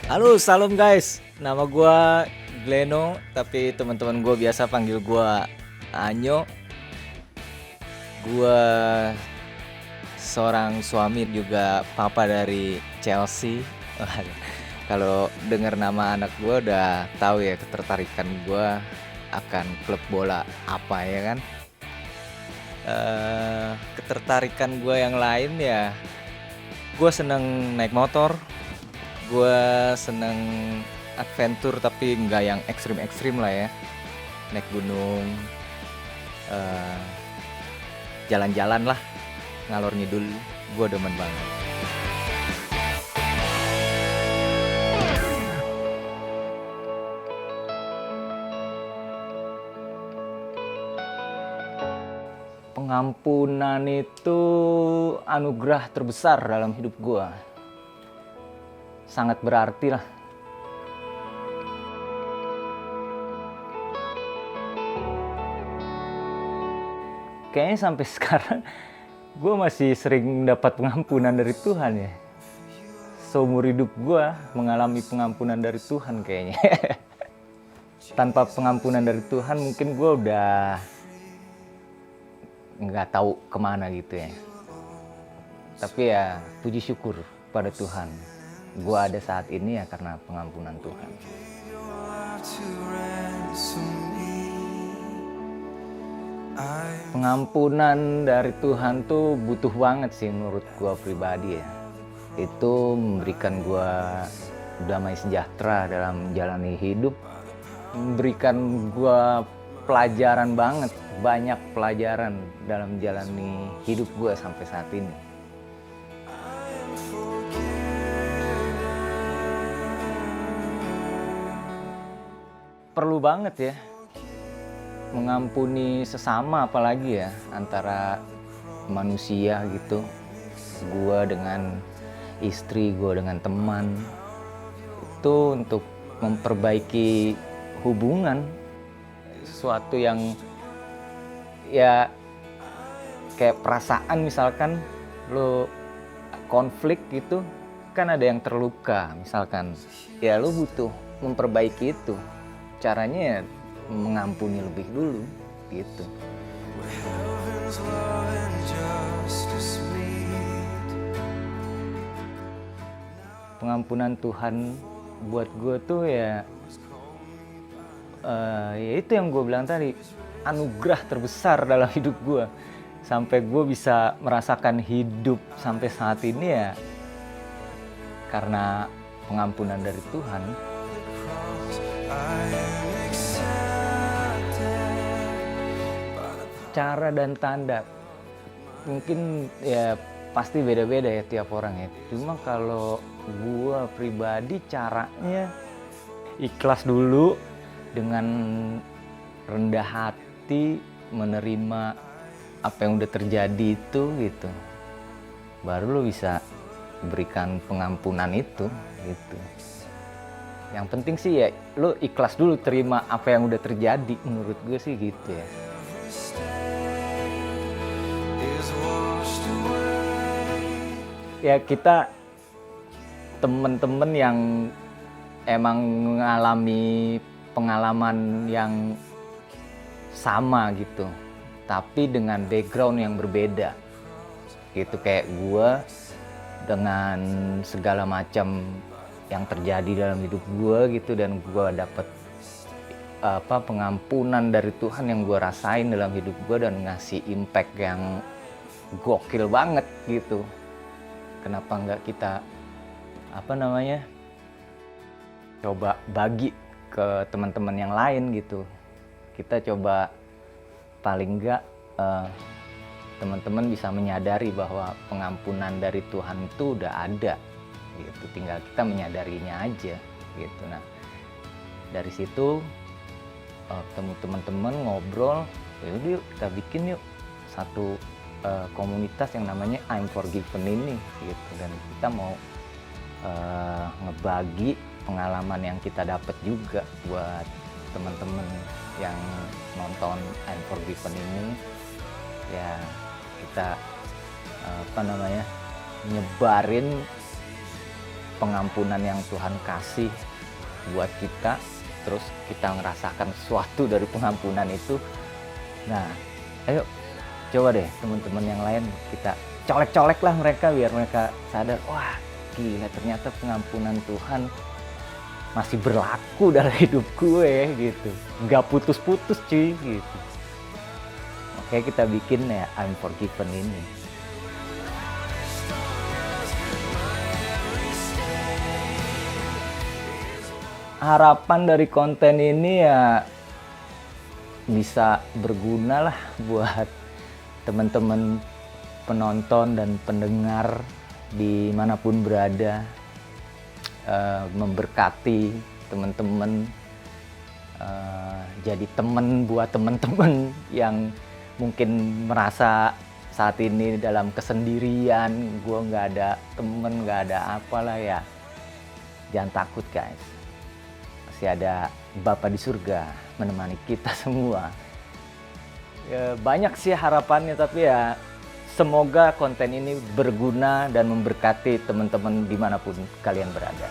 Halo, salam guys. Nama gua Gleno, tapi teman-teman gua biasa panggil gua Anyo. Gua seorang suami juga papa dari Chelsea. Kalau dengar nama anak gua udah tahu ya ketertarikan gua akan klub bola apa ya kan. Ketertarikan gua yang lain ya, gua seneng naik motor. Gue seneng adventure tapi nggak yang ekstrim-ekstrim lah ya. Naik gunung, eh, jalan-jalan lah, ngalor ngidul. Gue demen banget. Pengampunan itu anugerah terbesar dalam hidup gue. Sangat berarti lah. Kayaknya sampai sekarang gue masih sering dapat pengampunan dari Tuhan ya. Seumur hidup gue mengalami pengampunan dari Tuhan kayaknya. Tanpa pengampunan dari Tuhan mungkin gue udah nggak tahu kemana gitu ya. Tapi ya puji syukur pada Tuhan. Gue ada saat ini ya karena pengampunan Tuhan. Pengampunan dari Tuhan tuh butuh banget sih menurut gue pribadi ya. Itu memberikan gue damai sejahtera dalam menjalani hidup. Memberikan gue pelajaran banget, banyak pelajaran dalam menjalani hidup gue sampai saat ini. Perlu banget ya mengampuni sesama, apalagi ya antara manusia gitu. Gua dengan istri, gua dengan teman, itu untuk memperbaiki hubungan. Sesuatu yang ya kayak perasaan, misalkan lo konflik gitu kan, ada yang terluka misalkan, ya lo butuh memperbaiki itu. Caranya ya mengampuni lebih dulu gitu. Pengampunan Tuhan buat gue tuh ya itu yang gue bilang tadi, anugerah terbesar dalam hidup gue. Sampai gue bisa merasakan hidup sampai saat ini ya karena pengampunan dari Tuhan. Cara dan tanda mungkin ya pasti beda-beda ya tiap orang ya. Cuma kalau gua pribadi caranya ikhlas dulu, dengan rendah hati menerima apa yang udah terjadi itu gitu. Baru lo bisa berikan pengampunan itu gitu. Yang penting sih ya lo ikhlas dulu terima apa yang udah terjadi, menurut gue sih gitu ya. Ya kita temen-temen yang emang mengalami pengalaman yang sama gitu, tapi dengan background yang berbeda gitu. Kayak gue dengan segala macam yang terjadi dalam hidup gue gitu, dan gue dapet pengampunan dari Tuhan yang gue rasain dalam hidup gue dan ngasih impact yang gokil banget gitu. Kenapa nggak kita coba bagi ke teman-teman yang lain gitu. Kita coba paling nggak teman-teman bisa menyadari bahwa pengampunan dari Tuhan itu udah ada gitu, tinggal kita menyadarinya aja gitu. Nah dari situ ketemu teman-teman, ngobrol, yaudah yuk kita bikin yuk satu komunitas yang namanya I'm Forgiven ini gitu. Dan kita mau ngebagi pengalaman yang kita dapat juga buat teman-teman yang nonton I'm Forgiven ini. Ya kita nyebarin pengampunan yang Tuhan kasih buat kita, terus kita ngerasakan sesuatu dari pengampunan itu. Nah, ayo coba deh teman-teman yang lain, kita colek-colek lah mereka biar mereka sadar, wah gila ternyata pengampunan Tuhan masih berlaku dalam hidup gue gitu, nggak putus-putus cuy gitu. Oke, kita bikin ya I'm Forgiven ini. Harapan dari konten ini ya bisa berguna lah buat teman-teman penonton dan pendengar dimanapun berada, memberkati teman-teman, jadi teman buat teman-teman yang mungkin merasa saat ini dalam kesendirian, gue nggak ada temen, nggak ada apalah ya. Jangan takut guys, masih ada Bapa di surga menemani kita semua. Ya, banyak sih harapannya, tapi ya semoga konten ini berguna dan memberkati teman-teman dimanapun kalian berada.